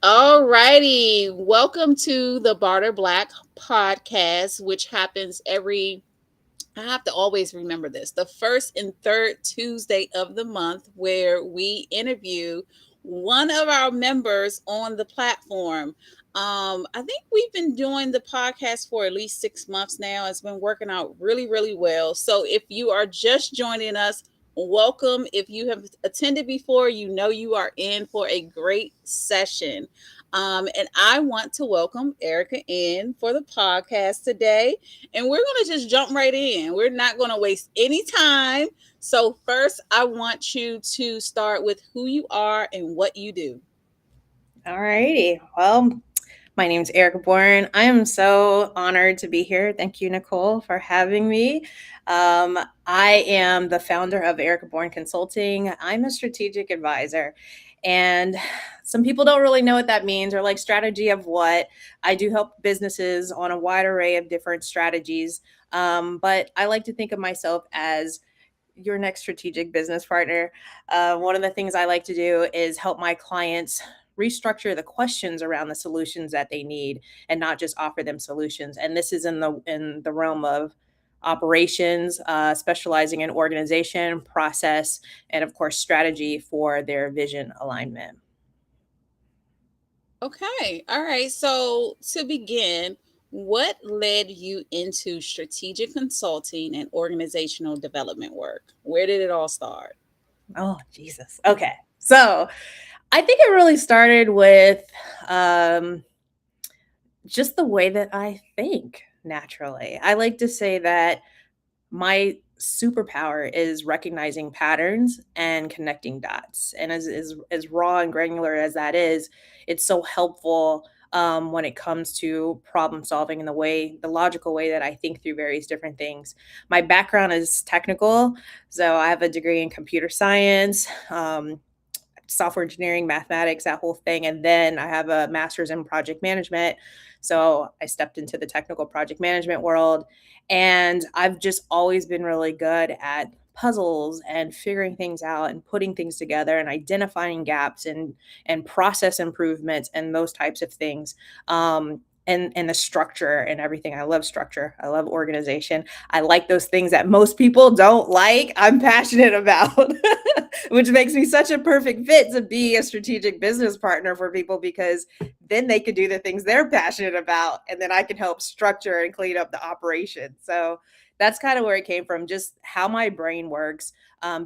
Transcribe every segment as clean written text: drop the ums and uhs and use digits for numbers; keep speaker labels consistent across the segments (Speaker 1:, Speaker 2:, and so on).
Speaker 1: All righty. Welcome to the Barter Black Podcast, which happens I have to always remember this, the first and third Tuesday of the month, where we interview one of our members on the platform. I think we've been doing the podcast for at least 6 months now. It's been working out really, really well. So if you are just joining us, welcome. If you have attended before, you know you are in for a great session. And I want to welcome Erica in for the podcast today. And we're going to just jump right in. We're not going to waste any time. So, first, I want you to start with who you are and what you do.
Speaker 2: All righty. Well, my name is Erica Bourne. I am so honored to be here. Thank you, Nicole, for having me. I am the founder of Erica Bourne Consulting. I'm a strategic advisor. And some people don't really know what that means or like strategy of what. I do help businesses on a wide array of different strategies. But I like to think of myself as your next strategic business partner. One of the things I like to do is help my clients restructure the questions around the solutions that they need and not just offer them solutions. And this is in the realm of operations, specializing in organization, process, and of course strategy for their vision alignment.
Speaker 1: Okay. All right. So, to begin, what led you into strategic consulting and organizational development work? Where did it all start?
Speaker 2: Oh, Jesus. Okay. So I think it really started with um, just the way that I think naturally. I like to say that my superpower is recognizing patterns and connecting dots. And as raw and granular as that is, it's so helpful when it comes to problem solving in the logical way that I think through various different things. My background is technical, so I have a degree in computer science. Software engineering, mathematics, that whole thing. And then I have a master's in project management. So I stepped into the technical project management world. And I've just always been really good at puzzles and figuring things out and putting things together and identifying gaps and process improvements and those types of things. And the structure and everything. I love structure. I love organization. I like those things that most people don't like. I'm passionate about, which makes me such a perfect fit to be a strategic business partner for people because then they could do the things they're passionate about and then I can help structure and clean up the operation. So that's kind of where it came from, just how my brain works,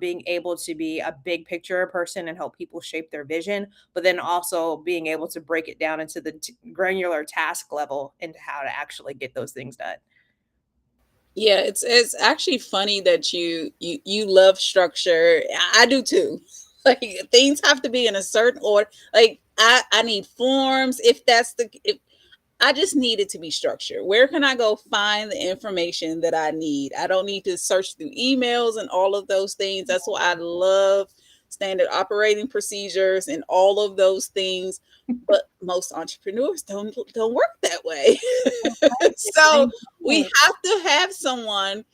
Speaker 2: being able to be a big picture person and help people shape their vision, but then also being able to break it down into the granular task level into how to actually get those things done.
Speaker 1: Yeah, it's actually funny that you love structure. I do too. Like things have to be in a certain order. Like I need forms. If I just need it to be structured. Where can I go find the information that I need? I don't need to search through emails and all of those things. That's why I love standard operating procedures and all of those things. But most entrepreneurs don't work that way.
Speaker 2: I
Speaker 1: So we
Speaker 2: know.
Speaker 1: have to have someone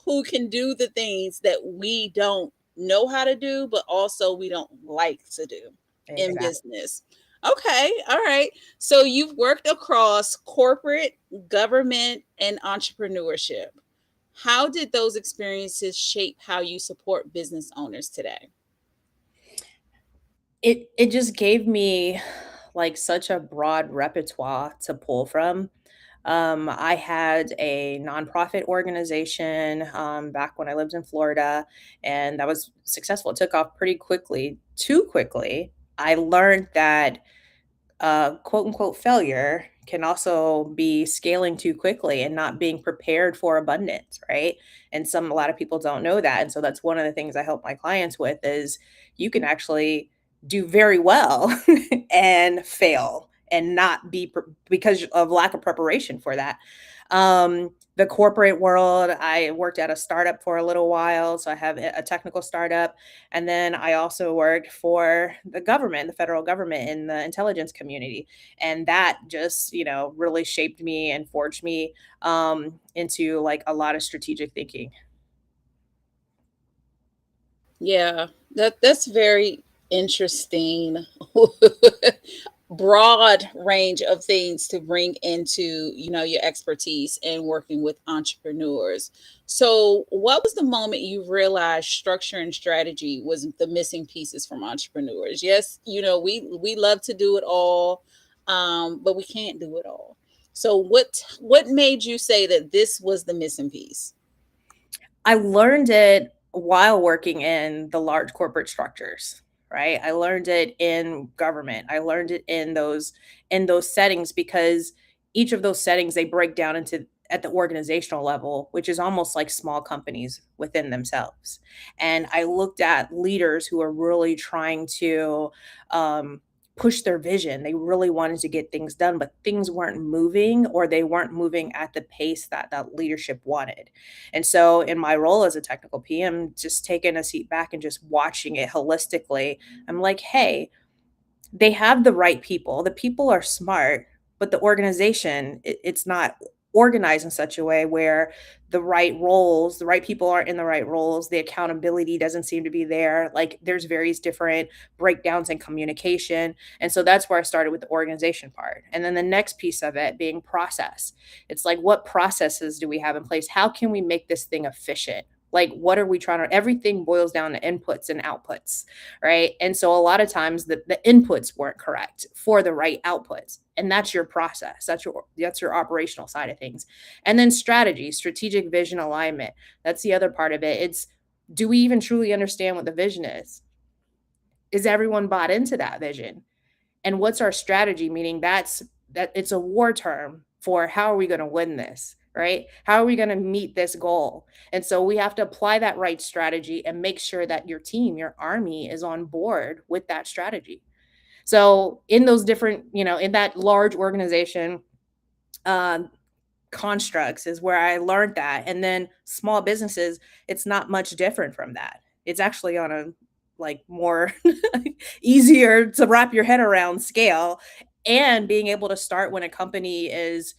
Speaker 1: who can do the things that we don't know how to do, but also we don't like to do in
Speaker 2: Exactly.
Speaker 1: business. Okay, all right. So you've worked across corporate, government, and entrepreneurship. How did those experiences shape how you support business owners today?
Speaker 2: It just gave me like such a broad repertoire to pull from. I had a nonprofit organization back when I lived in Florida, and that was successful. It took off pretty quickly, too quickly. I learned that quote unquote failure can also be scaling too quickly and not being prepared for abundance, right? And a lot of people don't know that. And so that's one of the things I help my clients with is you can actually do very well and fail and not because of lack of preparation for that. The corporate world, I worked at a startup for a little while. So I have a technical startup. And then I also worked for the government, the federal government in the intelligence community. And that just, really shaped me and forged me into like a lot of strategic thinking.
Speaker 1: Yeah, that's very interesting. broad range of things to bring into, your expertise in working with entrepreneurs. So what was the moment you realized structure and strategy was the missing pieces from entrepreneurs? Yes, we love to do it all, but we can't do it all. So what made you say that this was the missing piece?
Speaker 2: I learned it while working in the large corporate structures, right? I learned it in government. I learned it in those settings because each of those settings they break down into at the organizational level, which is almost like small companies within themselves. And I looked at leaders who are really trying to um, push their vision. They really wanted to get things done, but things weren't moving or they weren't moving at the pace that that leadership wanted. And so, in my role as a technical PM, just taking a seat back and just watching it holistically, I'm like, hey, they have the right people. The people are smart, but the organization, it's not organized in such a way where the right people aren't in the right roles. The accountability doesn't seem to be there. Like there's various different breakdowns in communication. And so that's where I started with the organization part. And then the next piece of it being process. It's like, what processes do we have in place? How can we make this thing efficient? Like, what are we trying to? Everything boils down to inputs and outputs, right? And so a lot of times the inputs weren't correct for the right outputs. And that's your process. That's your operational side of things. And then strategy, strategic vision alignment. That's the other part of it. It's, do we even truly understand what the vision is? Is everyone bought into that vision? And what's our strategy? Meaning that it's a war term for how are we going to win this, right? How are we going to meet this goal? And so we have to apply that right strategy and make sure that your team, your army is on board with that strategy. So in those different, in that large organization, um, constructs is where I learned that. And then small businesses, it's not much different from that. It's actually on a like more easier to wrap your head around scale, and being able to start when a company is,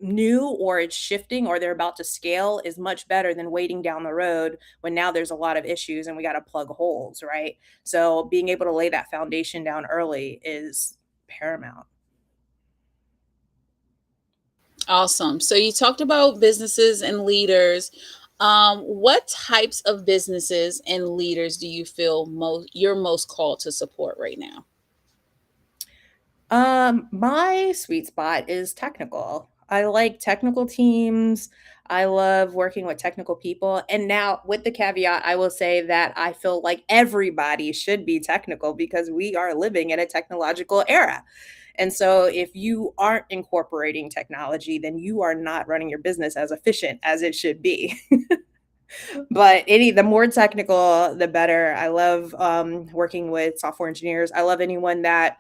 Speaker 2: new or it's shifting or they're about to scale is much better than waiting down the road when now there's a lot of issues and we got to plug holes, right? So being able to lay that foundation down early is paramount.
Speaker 1: Awesome. So you talked about businesses and leaders. What types of businesses and leaders do you feel you're most called to support right now?
Speaker 2: My sweet spot is technical. I like technical teams. I love working with technical people. And now, with the caveat, I will say that I feel like everybody should be technical because we are living in a technological era. And so, if you aren't incorporating technology, then you are not running your business as efficient as it should be. But the more technical, the better. I love working with software engineers. I love anyone that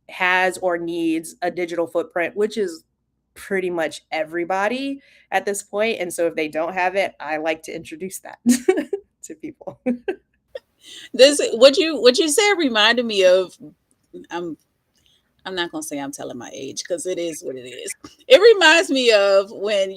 Speaker 2: has or needs a digital footprint, which is pretty much everybody at this point. And so if they don't have it, I like to introduce that to people.
Speaker 1: This what you said reminded me of. I'm I'm not gonna say I'm telling my age because it is what it is. It reminds me of when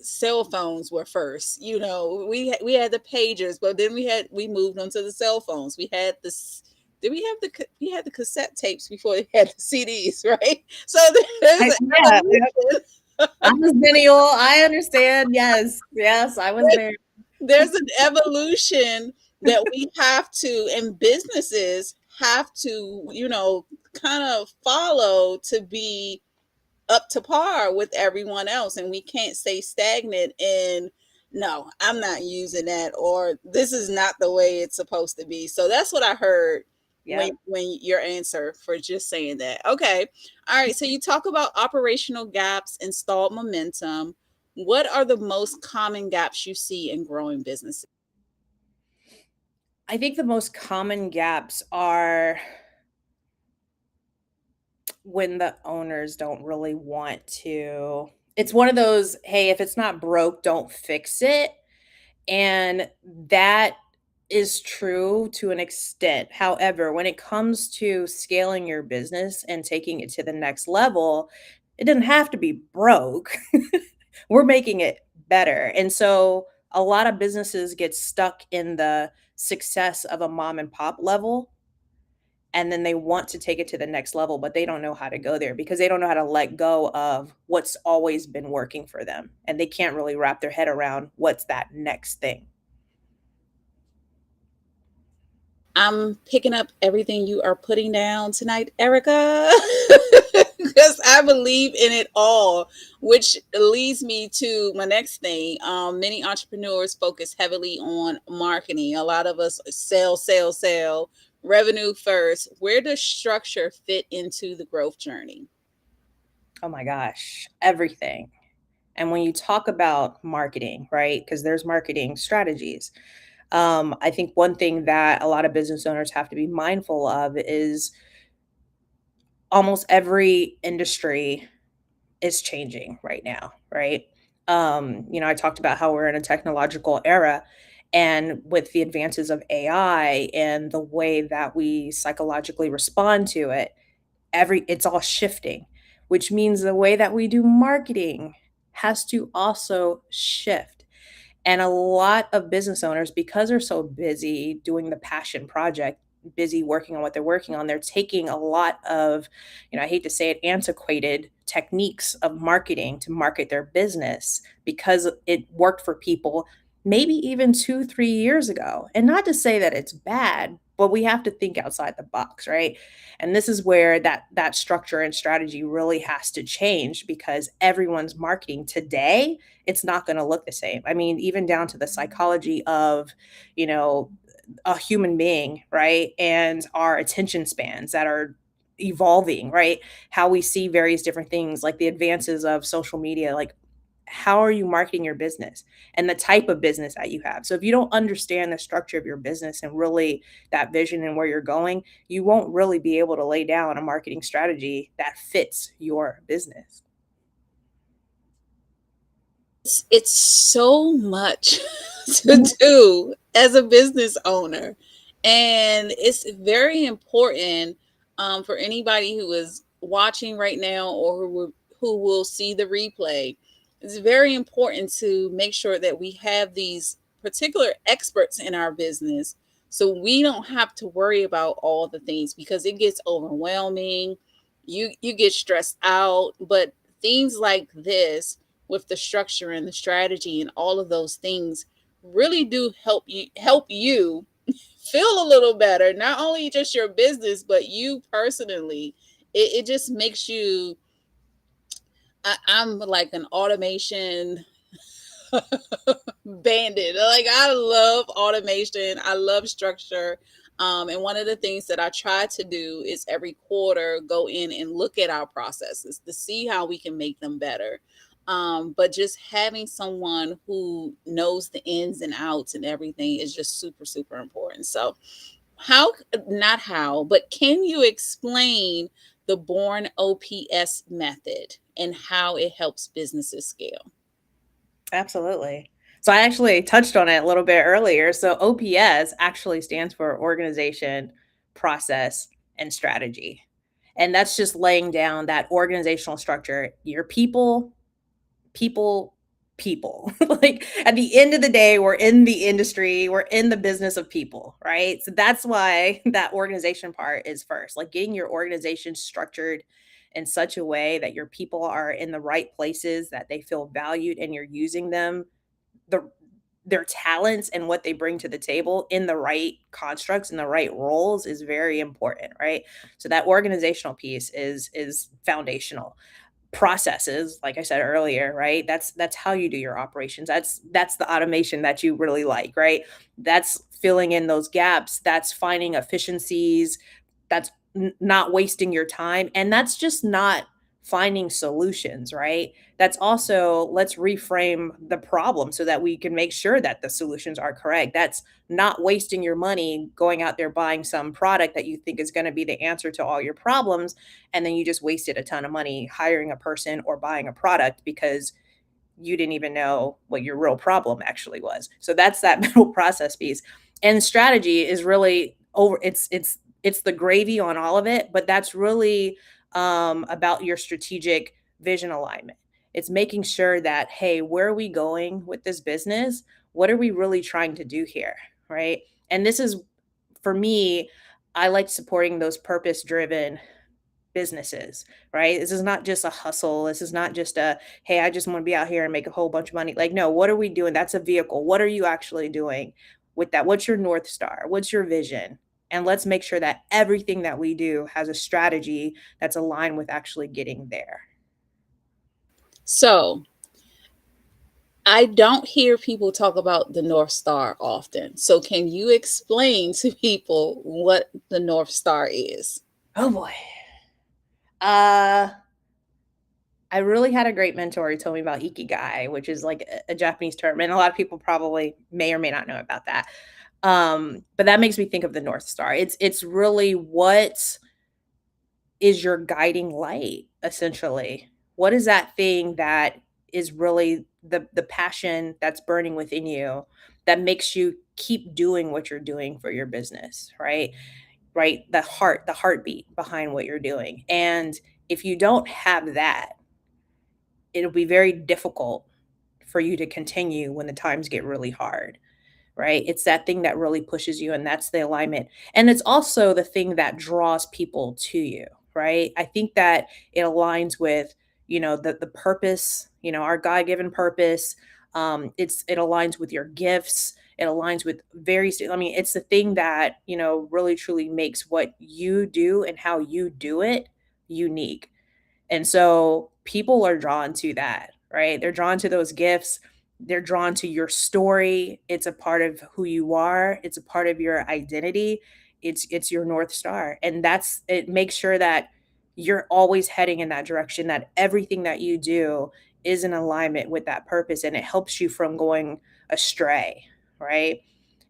Speaker 1: cell phones were first. We had the pagers, but then we moved on to the cell phones. We had this. Did we had the cassette tapes before they had the CDs, right? So there's an
Speaker 2: Yeah,
Speaker 1: evolution.
Speaker 2: I'm a millennial. I understand. Yes, yes, I was there.
Speaker 1: There's an evolution that we have to, and businesses have to, kind of follow to be up to par with everyone else, and we can't stay stagnant in, no, I'm not using that, or this is not the way it's supposed to be. So that's what I heard
Speaker 2: Yep.
Speaker 1: when your answer for just saying that. Okay. All right, so you talk about operational gaps and stalled momentum. What are the most common gaps you see in growing businesses?
Speaker 2: I think the most common gaps are when the owners don't really want to. It's one of those, hey, if it's not broke, don't fix it. And that is true to an extent. However, when it comes to scaling your business and taking it to the next level, it doesn't have to be broke. We're making it better. And so a lot of businesses get stuck in the success of a mom and pop level and then they want to take it to the next level, but they don't know how to go there because they don't know how to let go of what's always been working for them. And they can't really wrap their head around what's that next thing.
Speaker 1: I'm picking up everything you are putting down tonight, Erica, because I believe in it all, which leads me to my next thing. Many entrepreneurs focus heavily on marketing. A lot of us sell, sell, sell, revenue first. Where does structure fit into the growth journey?
Speaker 2: Oh my gosh, everything. And when you talk about marketing, right? Because there's marketing strategies. I think one thing that a lot of business owners have to be mindful of is almost every industry is changing right now, right? I talked about how we're in a technological era, and with the advances of AI and the way that we psychologically respond to it, it's all shifting, which means the way that we do marketing has to also shift. And a lot of business owners, because they're so busy doing the passion project, busy working on what they're working on, they're taking a lot of, I hate to say it, antiquated techniques of marketing to market their business because it worked for people maybe even 2, 3 years ago. And not to say that it's bad, but we have to think outside the box, right? And this is where that structure and strategy really has to change because everyone's marketing today, it's not going to look the same. I mean, even down to the psychology of, you know, a human being, right? And our attention spans that are evolving, right? How we see various different things, like the advances of social media, like how are you marketing your business and the type of business that you have. So if you don't understand the structure of your business and really that vision and where you're going, you won't really be able to lay down a marketing strategy that fits your business.
Speaker 1: It's so much to do as a business owner. And it's very important for anybody who is watching right now or who will see the replay. It's very important to make sure that we have these particular experts in our business so we don't have to worry about all the things because it gets overwhelming. You get stressed out, but things like this with the structure and the strategy and all of those things really do help you feel a little better, not only just your business but you personally. It just makes you I'm like an automation bandit. Like I love automation. I love structure. And one of the things that I try to do is every quarter go in and look at our processes to see how we can make them better. But just having someone who knows the ins and outs and everything is just super, super important. So, how, not how, but can you explain the Born OPS method and how it helps businesses scale?
Speaker 2: Absolutely. So I actually touched on it a little bit earlier. So OPS actually stands for organization, process, and strategy. And that's just laying down that organizational structure. Your people, people, people. Like at the end of the day, we're in the industry, we're in the business of people, right? So that's why that organization part is first, like getting your organization structured in such a way that your people are in the right places, that they feel valued and you're using them, the their talents and what they bring to the table in the right constructs and the right roles is very important, right? So that organizational piece is foundational. Processes, like I said earlier, right? That's how you do your operations. That's the automation that you really like, right? That's filling in those gaps, that's finding efficiencies, that's not wasting your time, and that's just not finding solutions, right? That's also, let's reframe the problem so that we can make sure that the solutions are correct. That's not wasting your money going out there buying some product that you think is going to be the answer to all your problems, and then you just wasted a ton of money hiring a person or buying a product because you didn't even know what your real problem actually was. So that's that middle process piece. And strategy is really over, it's the gravy on all of it, but that's really about your strategic vision alignment. It's making sure that, hey, where are we going with this business? What are we really trying to do here? Right. And this is, for me, I like supporting those purpose driven businesses, right? This is not just a hustle. This is not just a, hey, I just want to be out here and make a whole bunch of money. Like, no, what are we doing? That's a vehicle. What are you actually doing with that? What's your North Star? What's your vision? And let's make sure that everything that we do has a strategy that's aligned with actually getting there.
Speaker 1: So I don't hear people talk about the North Star often. So can you explain to people what the North Star is?
Speaker 2: Oh boy. Uh I really had a great mentor who told me about ikigai, which is like a Japanese term, and a lot of people probably may or may not know about that. But that makes me think of the North Star. It's really what is your guiding light, essentially. What is that thing that is really the passion that's burning within you that makes you keep doing what you're doing for your business, right? Right? The heartbeat behind what you're doing. And if you don't have that, it'll be very difficult for you to continue when the times get really hard, right? It's that thing that really pushes you, and that's the alignment. And it's also the thing that draws people to you, right? I think that it aligns with, the purpose, our God-given purpose. It aligns with your gifts. It aligns with I mean, it's the thing that, really truly makes what you do and how you do it unique. And so people are drawn to that, right? They're drawn to those gifts. They're drawn to your story. It's a part of who you are. It's a part of your identity. It's your North Star. And that's it makes sure that you're always heading in that direction, that everything that you do is in alignment with that purpose, and it helps you from going astray, right?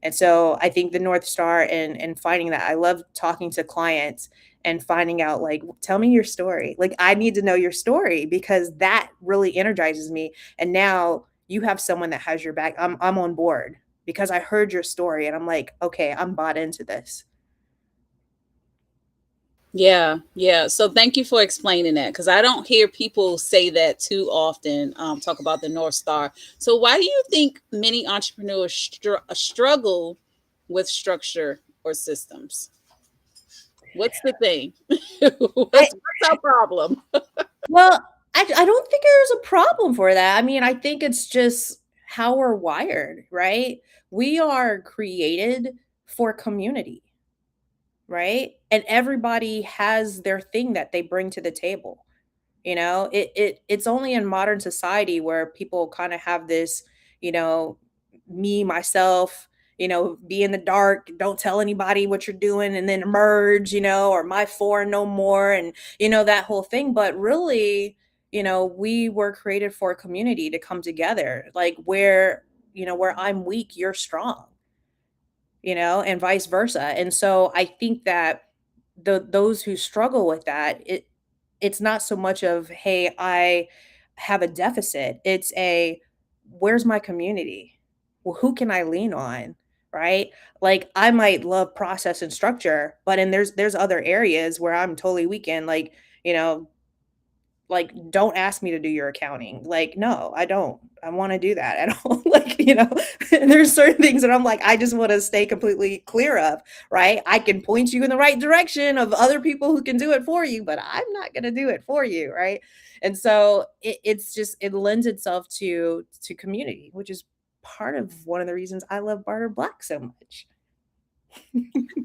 Speaker 2: And so I think the North Star and finding that, I love talking to clients and finding out, like, tell me your story. Like, I need to know your story because that really energizes me. And now you have someone that has your back. I'm on board because I heard your story and I'm like, okay, I'm bought into this.
Speaker 1: Yeah, yeah. So thank you for explaining that because I don't hear people say that too often, talk about the North Star. So, why do you think many entrepreneurs struggle with structure or systems? What's the thing?
Speaker 2: I
Speaker 1: What's our problem?
Speaker 2: Well, I don't think there's a problem for that. I mean, I think it's just how we're wired, right? We are created for community, right? And everybody has their thing that they bring to the table. It's only in modern society where people kind of have this, you know, me, myself, be in the dark, don't tell anybody what you're doing, and then emerge, or my four, no more, and that whole thing. But really, we were created for a community to come together, like where I'm weak, you're strong, and vice versa. And so I think that those who struggle with that, it's not so much of, hey, I have a deficit. It's a, where's my community? Well, who can I lean on? Right? Like, I might love process and structure, but there's other areas where I'm totally weak in, you know, like, don't ask me to do your accounting. Like, no, I don't. I want to do that. I don't like, there's certain things that I'm like, I just want to stay completely clear of, right? I can point you in the right direction of other people who can do it for you, but I'm not going to do it for you, right? And so it's just, it lends itself to community, which is part of one of the reasons I love Barter Black so much.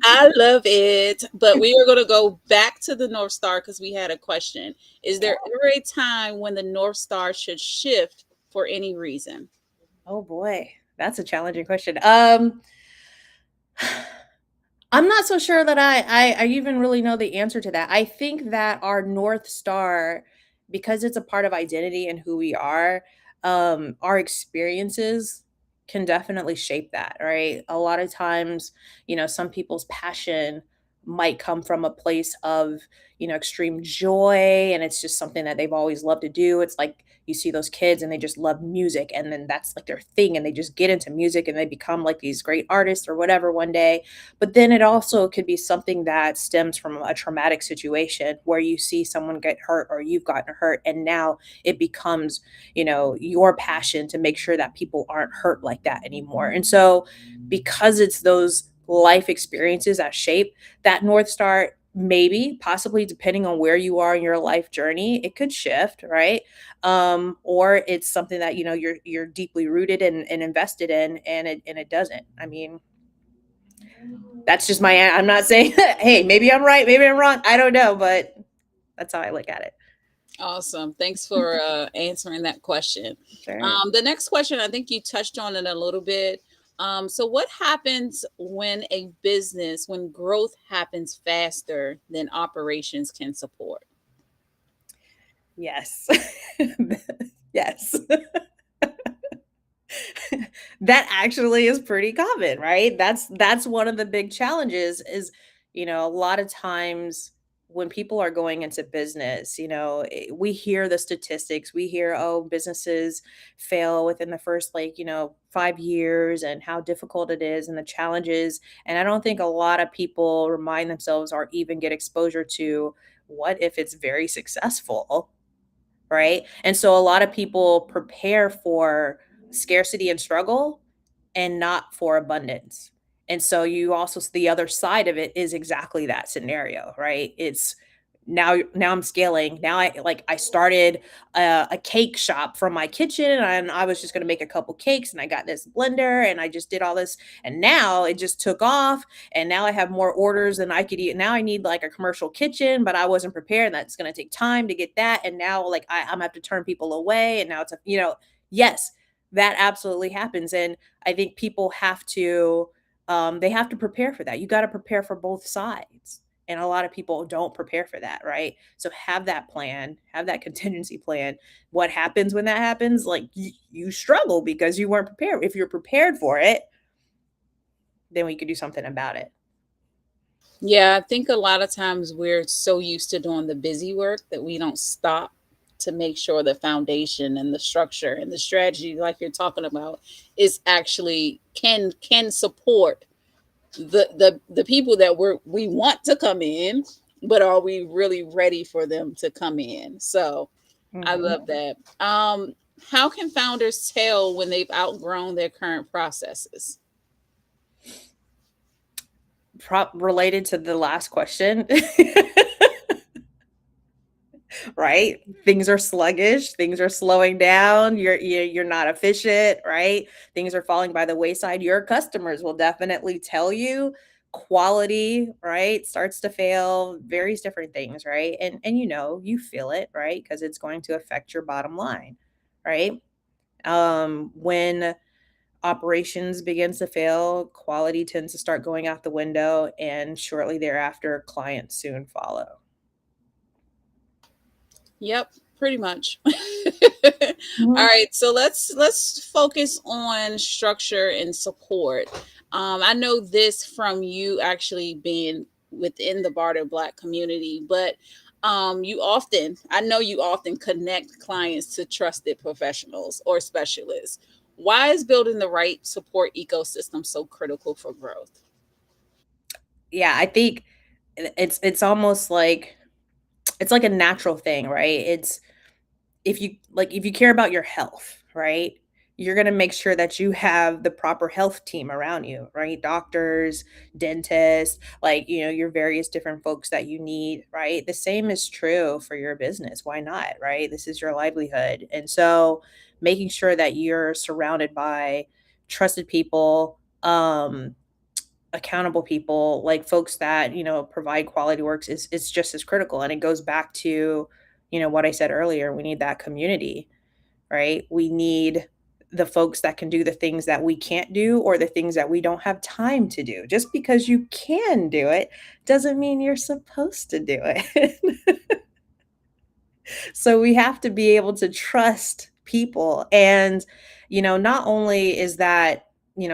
Speaker 1: I love it. But we are going to go back to the North Star because we had a question. Is there ever a time when the North Star should shift for any reason?
Speaker 2: Oh boy, that's a challenging question. I'm not so sure that I even really know the answer to that. I think that our North Star, because it's a part of identity and who we are, our experiences can definitely shape that, right? A lot of times, some people's passion might come from a place of, extreme joy, and it's just something that they've always loved to do. It's like you see those kids and they just love music, and then that's like their thing, and they just get into music and they become like these great artists or whatever one day. But then it also could be something that stems from a traumatic situation where you see someone get hurt or you've gotten hurt, and now it becomes, your passion to make sure that people aren't hurt like that anymore. And so because it's those life experiences that shape that North Star. Maybe, possibly, depending on where you are in your life journey, it could shift, right? Or it's something that you're deeply rooted and invested in, and it doesn't. I mean, that's just my. I'm not saying, hey, maybe I'm right, maybe I'm wrong. I don't know, but that's how I look at it.
Speaker 1: Awesome. Thanks for answering that question.
Speaker 2: Sure.
Speaker 1: The next question, I think you touched on it a little bit. So, what happens when growth happens faster than operations can support?
Speaker 2: Yes. Yes. That actually is pretty common, right? That's one of the big challenges is, a lot of times when people are going into business, we hear the statistics. We hear, oh, businesses fail within the first, like, 5 years, and how difficult it is and the challenges. And I don't think a lot of people remind themselves or even get exposure to what if it's very successful, right? And so a lot of people prepare for scarcity and struggle and not for abundance. And so you also, the other side of it is exactly that scenario, right? It's now I'm scaling. Now I started a cake shop from my kitchen, and I was just going to make a couple cakes, and I got this blender, and I just did all this, and now it just took off, and now I have more orders than I could eat. Now I need like a commercial kitchen, but I wasn't prepared. That's going to take time to get that, and now like I'm gonna have to turn people away, and now it's yes, that absolutely happens. And I think people have to they have to prepare for that. You got to prepare for both sides. And a lot of people don't prepare for that, right? So have that plan, have that contingency plan. What happens when that happens? Like you struggle because you weren't prepared. If you're prepared for it, then we could do something about it.
Speaker 1: Yeah, I think a lot of times we're so used to doing the busy work that we don't stop to make sure the foundation and the structure and the strategy, like you're talking about, is actually can support the people that we want to come in, but are we really ready for them to come in? So I
Speaker 2: Mhm.
Speaker 1: love that. How can founders tell when they've outgrown their current processes?
Speaker 2: Related to the last question, right? Things are sluggish, things are slowing down, you're not efficient, right? Things are falling by the wayside. Your customers will definitely tell you. Quality, right, starts to fail, various different things, right? And you feel it, right? Because it's going to affect your bottom line, right? When operations begins to fail, quality tends to start going out the window, and shortly thereafter clients soon follow.
Speaker 1: Yep, pretty much. All
Speaker 2: Mhm.
Speaker 1: right, so let's focus on structure and support. I know this from you actually being within the Barter Black community, but I know you often connect clients to trusted professionals or specialists. Why is building the right support ecosystem so critical for growth?
Speaker 2: Yeah, I think it's almost like it's like a natural thing, right? It's if you care about your health, right? You're going to make sure that you have the proper health team around you, right? Doctors, dentists, like, your various different folks that you need, right? The same is true for your business. Why not, right? This is your livelihood. And so making sure that you're surrounded by trusted people, accountable people, like folks that provide quality works is just as critical. And it goes back to what I said earlier. We need that community, right? We need the folks that can do the things that we can't do, or the things that we don't have time to do. Just because you can do it doesn't mean you're supposed to do it. So we have to be able to trust people. And not only is that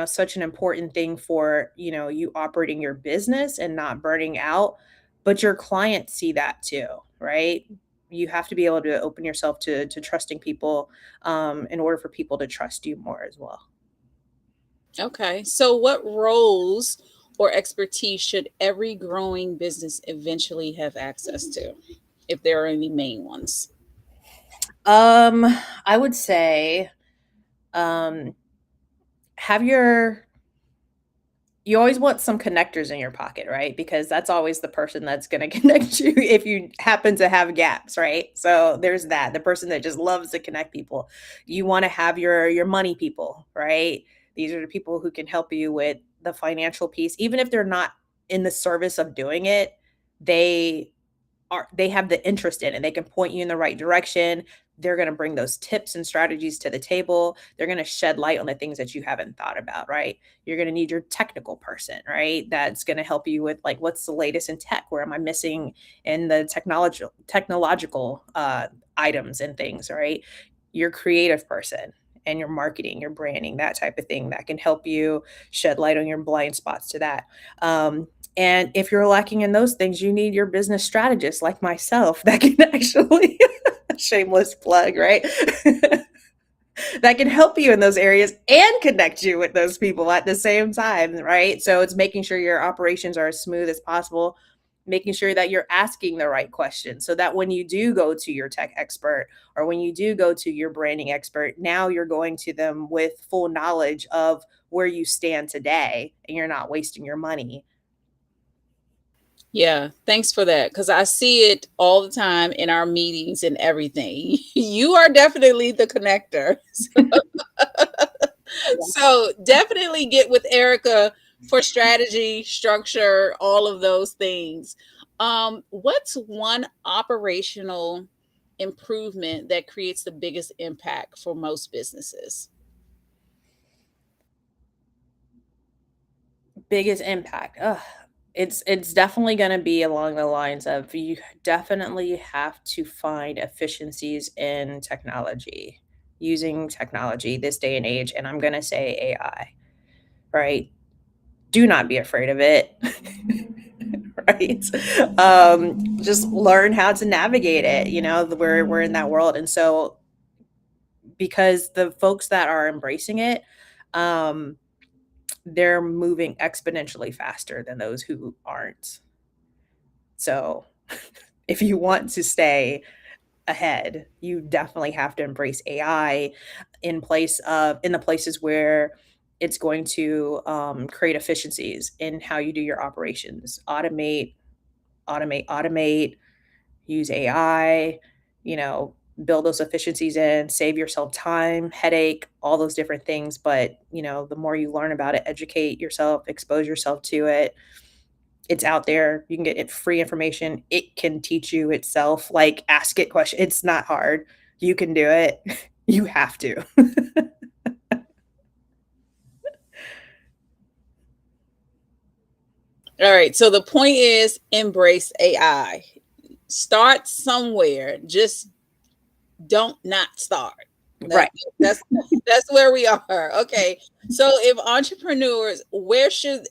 Speaker 2: such an important thing for you operating your business and not burning out, but your clients see that too, right? You have to be able to open yourself to trusting people, in order for people to trust you more as well.
Speaker 1: Okay, so what roles or expertise should every growing business eventually have access to, if there are any main ones?
Speaker 2: um I would say, um have your you always want some connectors in your pocket, right? Because that's always the person that's going to connect you if you happen to have gaps, right? So there's that, the person that just loves to connect people. You want to have your money people, right? These are the people who can help you with the financial piece, even if they're not in the service of doing it. They have the interest in it. They can point you in the right direction. They're going to bring those tips and strategies to the table. They're going to shed light on the things that you haven't thought about, right? You're going to need your technical person, right? That's going to help you with like, what's the latest in tech? Where am I missing in the technological items and things, right? Your creative person and your marketing, your branding, that type of thing that can help you shed light on your blind spots to that. And if you're lacking in those things, you need your business strategist like myself that can actually, shameless plug, right? That can help you in those areas and connect you with those people at the same time, right? So it's making sure your operations are as smooth as possible, making sure that you're asking the right questions so that when you do go to your tech expert or when you do go to your branding expert, now you're going to them with full knowledge of where you stand today and you're not wasting your money.
Speaker 1: Yeah, thanks for that. Because I see it all the time in our meetings and everything. You are definitely the connector. So definitely get with Erica for strategy, structure, all of those things. What's one operational improvement that creates the biggest impact for most businesses?
Speaker 2: Biggest impact. Ugh. It's definitely going to be along the lines of you definitely have to find efficiencies in technology, using technology this day and age, and I'm going to say AI, right? Do not be afraid of it. Right? Just learn how to navigate it. We're in that world, and so because the folks that are embracing it, um, they're moving exponentially faster than those who aren't. So if you want to stay ahead, you definitely have to embrace AI in the places where it's going to create efficiencies in how you do your operations. Automate, use AI, you know, build those efficiencies in, save yourself time, headache, all those different things. But, the more you learn about it, educate yourself, expose yourself to it. It's out there. You can get it free information. It can teach you itself. Like ask it questions. It's not hard. You can do it. You have to.
Speaker 1: All right. So the point is embrace AI. Start somewhere. Just don't not start. That
Speaker 2: Right.
Speaker 1: that's that's where we are. Okay. So if entrepreneurs, where should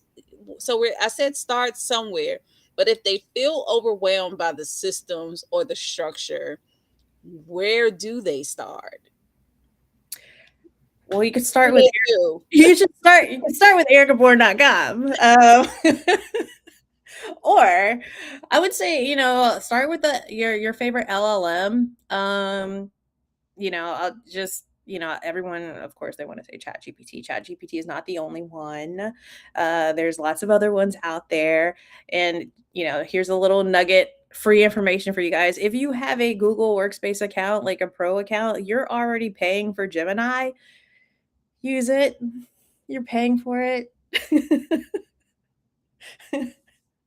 Speaker 1: I said start somewhere, but if they feel overwhelmed by the systems or the structure, where do they start?
Speaker 2: Well, you could
Speaker 1: What
Speaker 2: start
Speaker 1: do
Speaker 2: with
Speaker 1: they do?
Speaker 2: you can start with ericabourne.com. Or I would say, start with your favorite LLM. I'll just, everyone, of course, they want to say chat GPT. Chat GPT is not the only one. There's lots of other ones out there. And, here's a little nugget, free information for you guys. If you have a Google Workspace account, like a pro account, you're already paying for Gemini. Use it. You're paying for it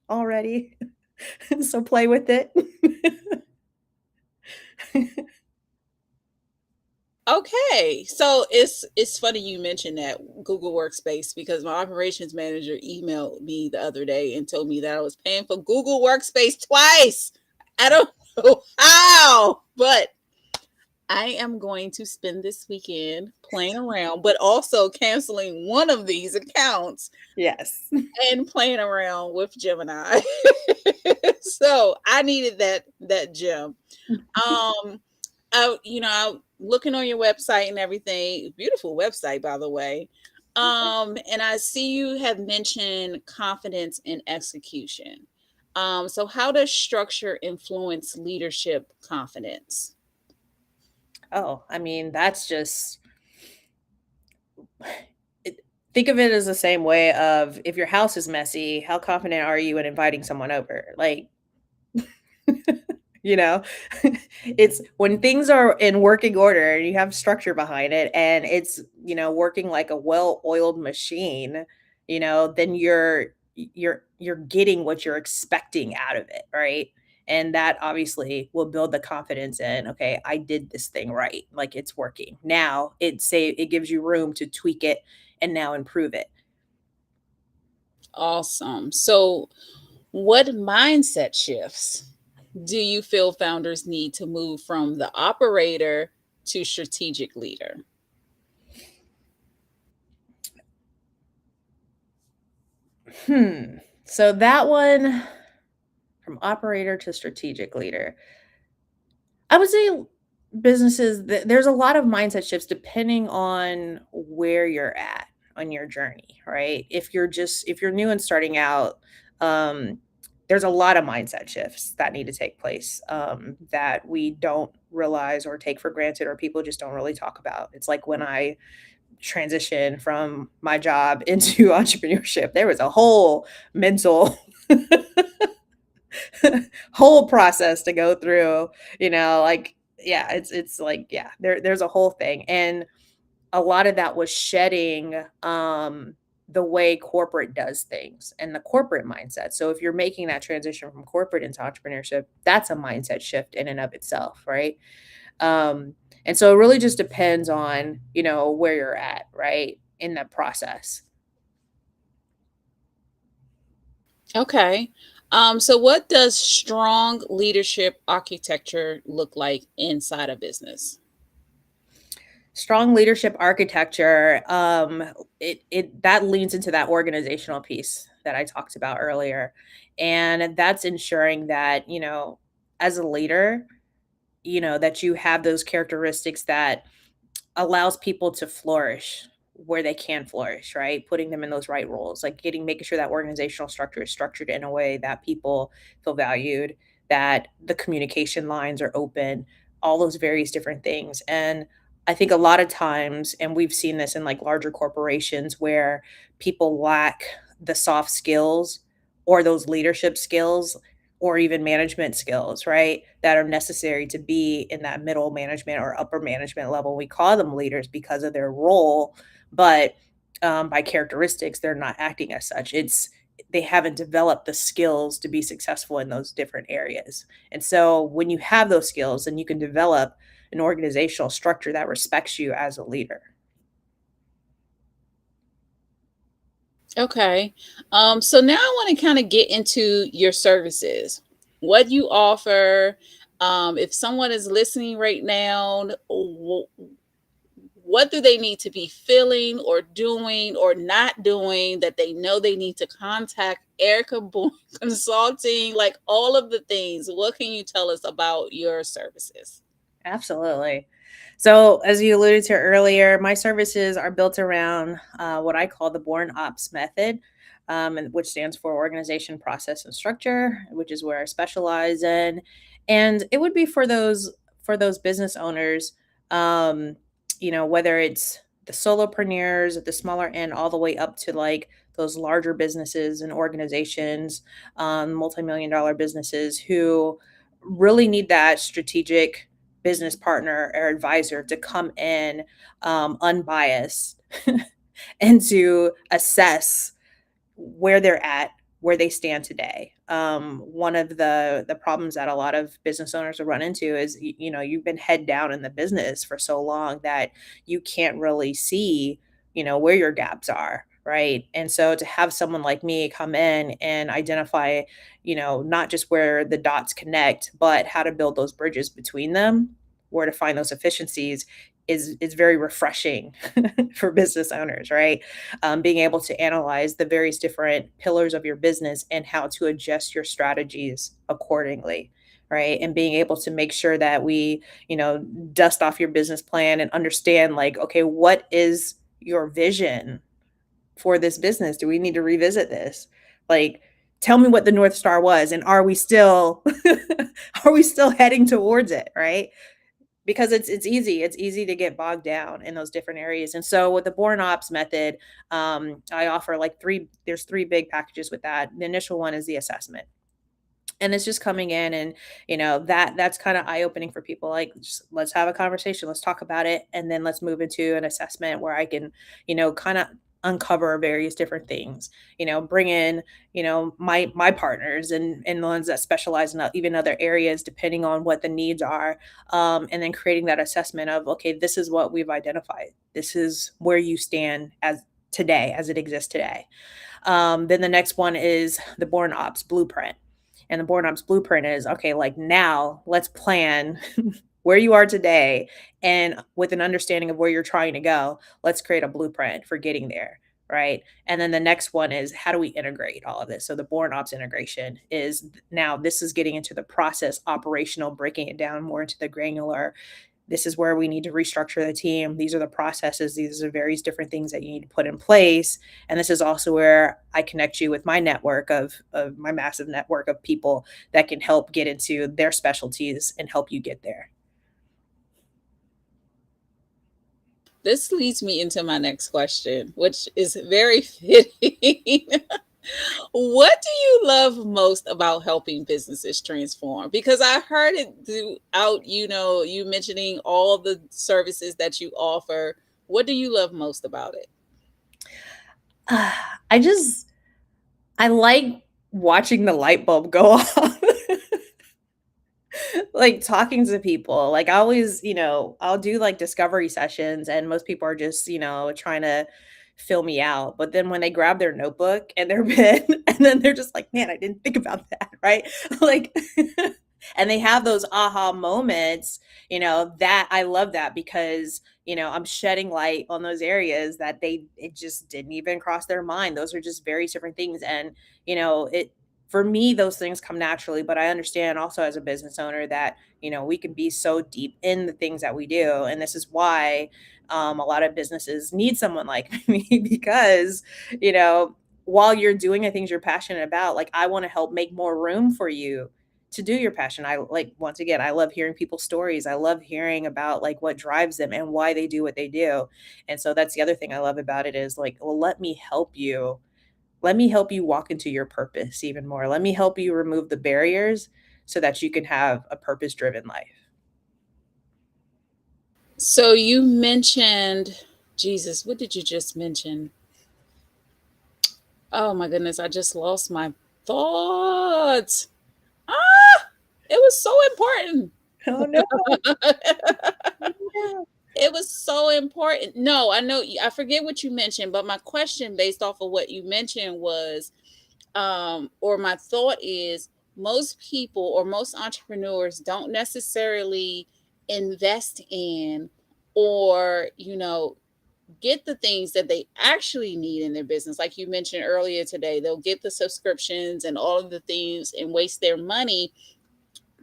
Speaker 2: already. So play with it.
Speaker 1: Okay, so it's funny you mentioned that Google Workspace because my operations manager emailed me the other day and told me that I was paying for Google Workspace twice. I don't know how, but I am going to spend this weekend playing around, but also canceling one of these accounts
Speaker 2: Yes.
Speaker 1: and playing around with Gemini. So I needed that gem. Um, I looking on your website and everything. Beautiful website, by the way. And I see you have mentioned confidence in execution. So how does structure influence leadership confidence?
Speaker 2: Oh, I mean, that's just think of it as the same way of, if your house is messy, how confident are you in inviting someone over? Like, you know, it's when things are in working order and you have structure behind it, and it's, working like a well-oiled machine, then you're getting what you're expecting out of it, right? And that obviously will build the confidence in, okay, I did this thing right. Like, it's working. Now it gives you room to tweak it and now improve it.
Speaker 1: Awesome. So, what mindset shifts do you feel founders need to move from the operator to strategic leader?
Speaker 2: So that one, from operator to strategic leader. I would say businesses, there's a lot of mindset shifts depending on where you're at on your journey, right? If you're new and starting out, um, there's a lot of mindset shifts that need to take place, that we don't realize or take for granted, or people just don't really talk about. It's like when I transitioned from my job into entrepreneurship, there was a whole mental whole process to go through, like, yeah, it's like, yeah, there's a whole thing. And a lot of that was shedding the way corporate does things and the corporate mindset. So if you're making that transition from corporate into entrepreneurship, that's a mindset shift in and of itself, right? And so it really just depends on, where you're at, right, in that process.
Speaker 1: Okay. So, what does strong leadership architecture look like inside a business?
Speaker 2: Strong leadership architecture, it that leans into that organizational piece that I talked about earlier. And that's ensuring that, as a leader, that you have those characteristics that allows people to flourish where they can flourish, right? Putting them in those right roles, like making sure that organizational structure is structured in a way that people feel valued, that the communication lines are open, all those various different things. And I think a lot of times, and we've seen this in like larger corporations where people lack the soft skills or those leadership skills or even management skills, right? That are necessary to be in that middle management or upper management level. We call them leaders because of their role, but by characteristics, they're not acting as such. They haven't developed the skills to be successful in those different areas. And so when you have those skills, then you can develop an organizational structure that respects you as a leader.
Speaker 1: Okay. So now I want to kind of get into your services, what you offer. If someone is listening right now, what do they need to be feeling or doing or not doing that they know they need to contact Erica Bourne Consulting? Like all of the things. What can you tell us about your services?
Speaker 2: Absolutely. So, as you alluded to earlier, my services are built around what I call the Born Ops method, which stands for organization, process, and structure, which is where I specialize in. And it would be for those business owners, um, whether it's the solopreneurs at the smaller end, all the way up to like those larger businesses and organizations, multi-million dollar businesses who really need that strategic business partner or advisor to come in, unbiased and to assess where they're at, where they stand today. One of the problems that a lot of business owners will run into is, you've been head down in the business for so long that you can't really see, where your gaps are, right? And so to have someone like me come in and identify, not just where the dots connect, but how to build those bridges between them, where to find those efficiencies is very refreshing for business owners, right? Being able to analyze the various different pillars of your business and how to adjust your strategies accordingly, right? And being able to make sure that we, dust off your business plan and understand, like, okay, what is your vision for this business? Do we need to revisit this? Like, tell me what the North Star was, and are we still are we still heading towards it, right? because it's easy to get bogged down in those different areas. And so with the Born Ops method, I offer like there's three big packages with that. The initial one is the assessment, and it's just coming in, and that's kind of eye opening for people. Like, just, let's have a conversation, let's talk about it, and then let's move into an assessment where I can kind of uncover various different things, bring in my partners and the ones that specialize in even other areas depending on what the needs are, and then creating that assessment of, okay, this is what we've identified, this is where you stand as it exists today. Then the next one is the Born Ops blueprint. And the Born Ops blueprint is, okay, like, now let's plan where you are today, and with an understanding of where you're trying to go, let's create a blueprint for getting there. Right. And then the next one is, how do we integrate all of this? So the Born Ops integration is, now this is getting into the process, operational, breaking it down more into the granular. This is where we need to restructure the team. These are the processes. These are various different things that you need to put in place. And this is also where I connect you with my network of my massive network of people that can help get into their specialties and help you get there.
Speaker 1: This leads me into my next question, which is very fitting. What do you love most about helping businesses transform? Because I heard it throughout, you mentioning all the services that you offer. What do you love most about it?
Speaker 2: I like watching the light bulb go off. Like, talking to people, like, I always, I'll do like discovery sessions, and most people are just, trying to fill me out. But then when they grab their notebook and their pen, and then they're just like, man, I didn't think about that. Right. Like, and they have those aha moments, that I love that, because, I'm shedding light on those areas that it just didn't even cross their mind. Those are just very different things. And, it, for me, those things come naturally, but I understand also as a business owner that, we can be so deep in the things that we do. And this is why a lot of businesses need someone like me, because, while you're doing the things you're passionate about, like, I want to help make more room for you to do your passion. I like, once again, I love hearing people's stories. I love hearing about like what drives them and why they do what they do. And so that's the other thing I love about it, is like, well, let me help you walk into your purpose even more. Let me help you remove the barriers so that you can have a purpose driven life.
Speaker 1: So you mentioned, Jesus, what did you just mention? Oh my goodness, I just lost my thoughts. Ah, it was so important.
Speaker 2: Oh no.
Speaker 1: It was so important. No, I know, I forget what you mentioned, but my question based off of what you mentioned was, or my thought is, most people or most entrepreneurs don't necessarily invest in, or, get the things that they actually need in their business. Like you mentioned earlier today, they'll get the subscriptions and all of the things and waste their money.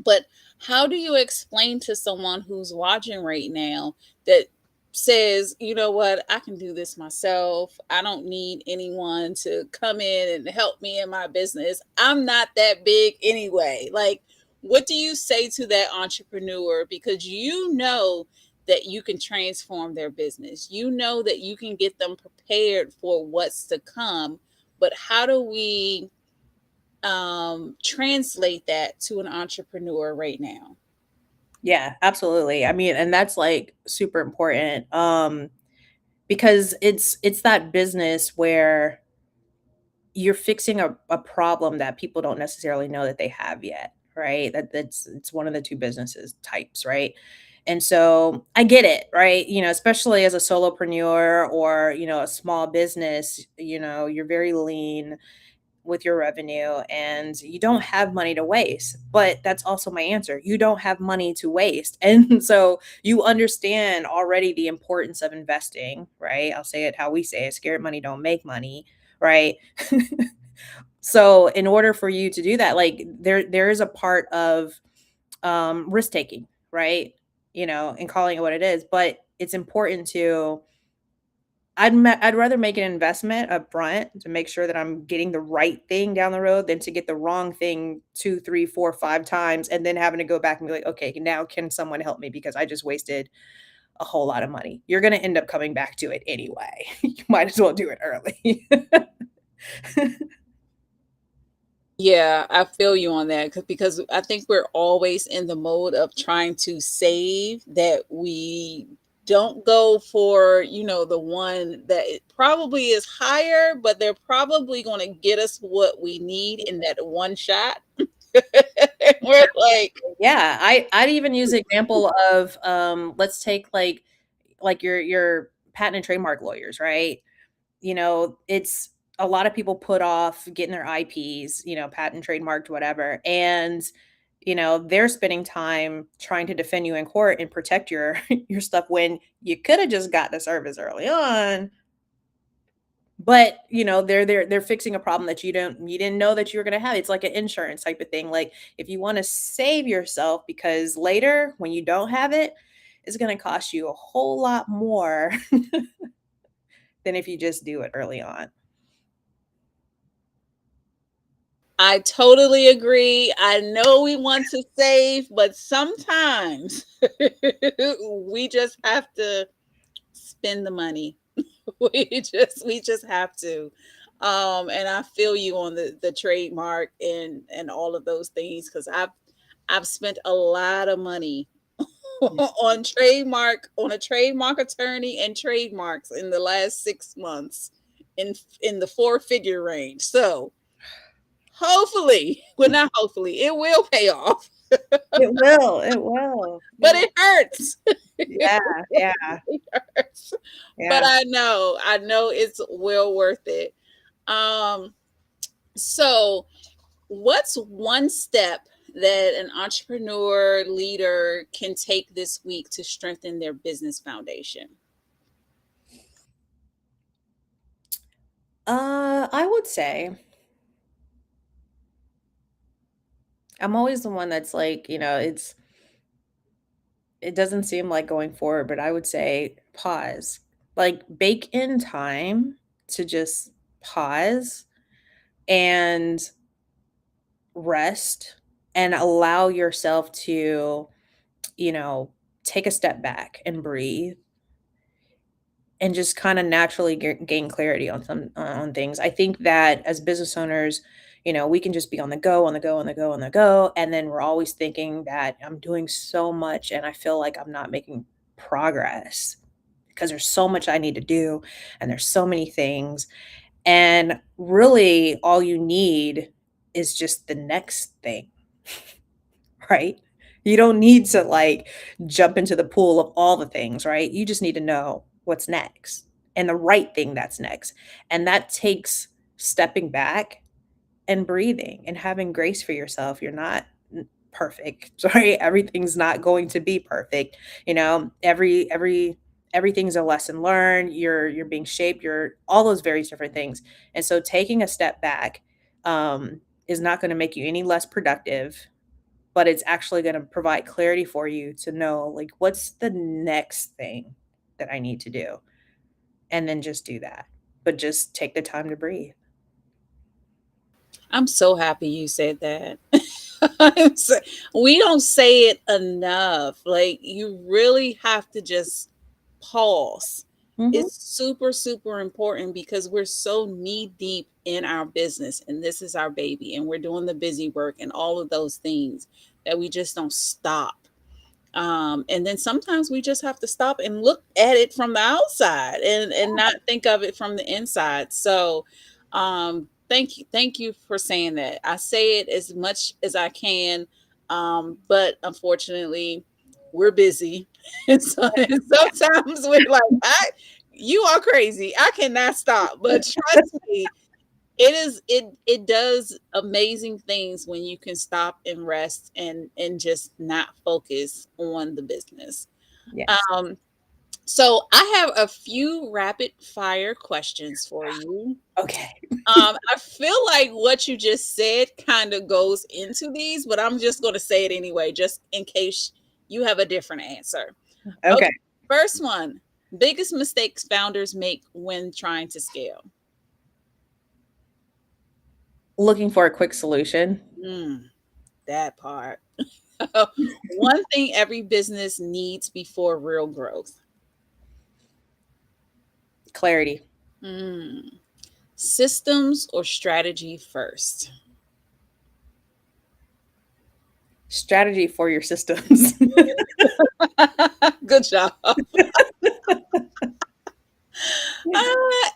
Speaker 1: But how do you explain to someone who's watching right now that says, you know what, I can do this myself. I don't need anyone to come in and help me in my business. I'm not that big anyway. Like, what do you say to that entrepreneur? Because you know that you can transform their business, you know that you can get them prepared for what's to come. But how do we translate that to an entrepreneur right now?
Speaker 2: Yeah, absolutely. I mean, and that's like super important. Because it's that business where you're fixing a problem that people don't necessarily know that they have yet, right? It's one of the two businesses types, right? And so I get it, right? Especially as a solopreneur or, a small business, you're very lean with your revenue and you don't have money to waste. But that's also my answer. You don't have money to waste. And so you understand already the importance of investing, right? I'll say it how we say it: scared money don't make money, right? So in order for you to do that, like, there is a part of risk taking, right? And calling it what it is. But it's important to I'd rather make an investment up front to make sure that I'm getting the right thing down the road than to get the wrong thing 2, 3, 4, 5 times and then having to go back and be like, "Okay, now can someone help me because I just wasted a whole lot of money." You're gonna end up coming back to it anyway. You might as well do it early.
Speaker 1: Yeah, I feel you on that because I think we're always in the mode of trying to save that we don't go for, the one that it probably is higher, but they're probably going to get us what we need in that one shot. We're like,
Speaker 2: Yeah, I'd even use the example of, let's take, like your patent and trademark lawyers, right? It's a lot of people put off getting their IPs, patent, trademarked, whatever, and, they're spending time trying to defend you in court and protect your your stuff when you could have just got the service early on. But, they're fixing a problem that you didn't know that you were gonna have. It's like an insurance type of thing. Like, if you wanna save yourself because later when you don't have it, it's gonna cost you a whole lot more than if you just do it early on.
Speaker 1: I totally agree. I know we want to save, but sometimes we just have to spend the money. We just have to. And I feel you on the trademark and all of those things because I've spent a lot of money
Speaker 2: Yeah.
Speaker 1: on a trademark attorney and trademarks in the last 6 months in the four-figure range. So hopefully, well, not hopefully, it will pay off,
Speaker 2: It will.
Speaker 1: but it hurts.
Speaker 2: Yeah, yeah,
Speaker 1: It hurts. But
Speaker 2: yeah.
Speaker 1: I know it's well worth it. Um, so what's one step that an entrepreneur leader can take this week to strengthen their business foundation?
Speaker 2: I would say I'm always the one that's like, it doesn't seem like going forward, but I would say pause. Like, bake in time to just pause and rest and allow yourself to, you know, take a step back and breathe and just kind of naturally gain clarity on some on things. I think that as business owners, we can just be on the go, on the go, on the go, on the go, and then we're always thinking that I'm doing so much and I feel like I'm not making progress because there's so much I need to do and there's so many things. And really all you need is just the next thing, right? You don't need to like jump into the pool of all the things, right? You just need to know what's next and the right thing that's next. And that takes stepping back and breathing and having grace for yourself. You're not perfect. Sorry, everything's not going to be perfect. Everything's a lesson learned. You're being shaped. You're all those various different things. And so taking a step back is not going to make you any less productive, but it's actually going to provide clarity for you to know like what's the next thing that I need to do, and then just do that. But just take the time to breathe.
Speaker 1: I'm so happy you said that. We don't say it enough. Like, you really have to just pause.
Speaker 2: Mhm.
Speaker 1: It's super, super important because we're so knee deep in our business and this is our baby and we're doing the busy work and all of those things that we just don't stop. And then sometimes we just have to stop and look at it from the outside and not think of it from the inside. So thank you for saying that. I say it as much as I can, but unfortunately we're busy. And sometimes we're like, you are crazy, I cannot stop. But trust me, it does amazing things when you can stop and rest and just not focus on the business.
Speaker 2: Yes.
Speaker 1: um so I have a few rapid fire questions for you.
Speaker 2: Okay.
Speaker 1: I feel like what you just said kind of goes into these, but I'm just going to say it anyway just in case you have a different answer.
Speaker 2: Okay.
Speaker 1: Okay, first one: Biggest mistakes founders make when trying to scale.
Speaker 2: Looking for a quick solution.
Speaker 1: Mm, that part. One thing every business needs before real growth.
Speaker 2: Clarity.
Speaker 1: Mm, systems or strategy first.
Speaker 2: Strategy for your systems.
Speaker 1: Good job.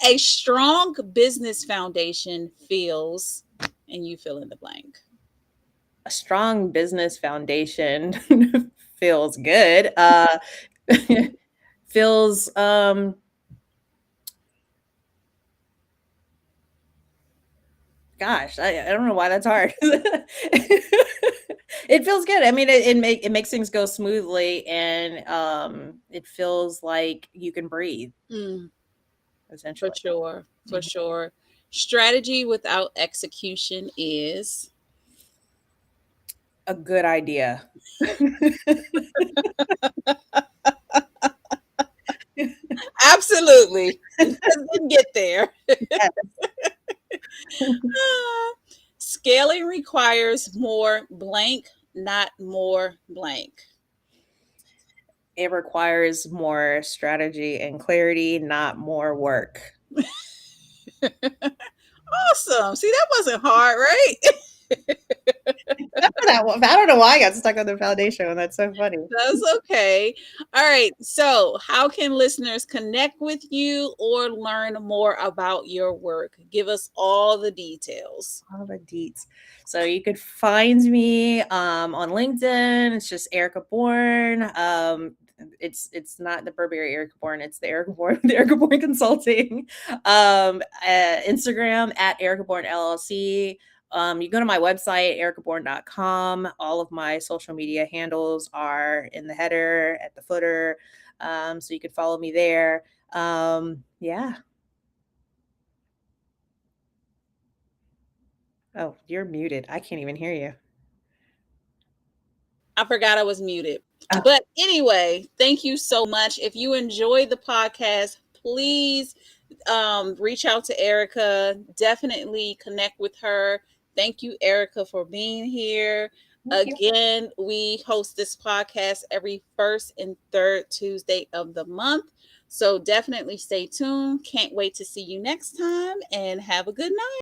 Speaker 1: A strong business foundation feels, and you fill in the blank.
Speaker 2: A strong business foundation feels good. Feels gosh, I don't know why that's hard. It feels good. I mean, it makes things go smoothly, and it feels like you can breathe.
Speaker 1: Mm, for
Speaker 2: Essentially,
Speaker 1: sure. For
Speaker 2: Mhm.
Speaker 1: sure. Strategy without execution is.
Speaker 2: A good idea.
Speaker 1: Absolutely. Just didn't get there.
Speaker 2: Yes.
Speaker 1: Scaling requires more blank, not more blank.
Speaker 2: It requires more strategy and clarity, not more work.
Speaker 1: Awesome. See, that wasn't hard, right?
Speaker 2: I don't know why I got stuck on the foundation one. That's so funny.
Speaker 1: That's okay. All right. So, how can listeners connect with you or learn more about your work? Give us all the details.
Speaker 2: All the deets. So you could find me on LinkedIn. It's just Erica Bourne. It's not the Burberry Erica Bourne. It's the Erica Bourne, the Erica Bourne Consulting. Instagram at Erica Bourne LLC. You go to my website, ericabourne.com. All of my social media handles are in the header, at the footer. So you could follow me there. Yeah. Oh, you're muted. I can't even hear you.
Speaker 1: I forgot I was muted.
Speaker 2: Oh,
Speaker 1: But anyway, thank you so much. If you enjoyed the podcast, please reach out to Erica. Definitely connect with her. Thank you, Erica, for being here.
Speaker 2: thank you.
Speaker 1: Again, we host this podcast every first and third Tuesday of the month. So definitely stay tuned. Can't wait to see you next time and have a good night.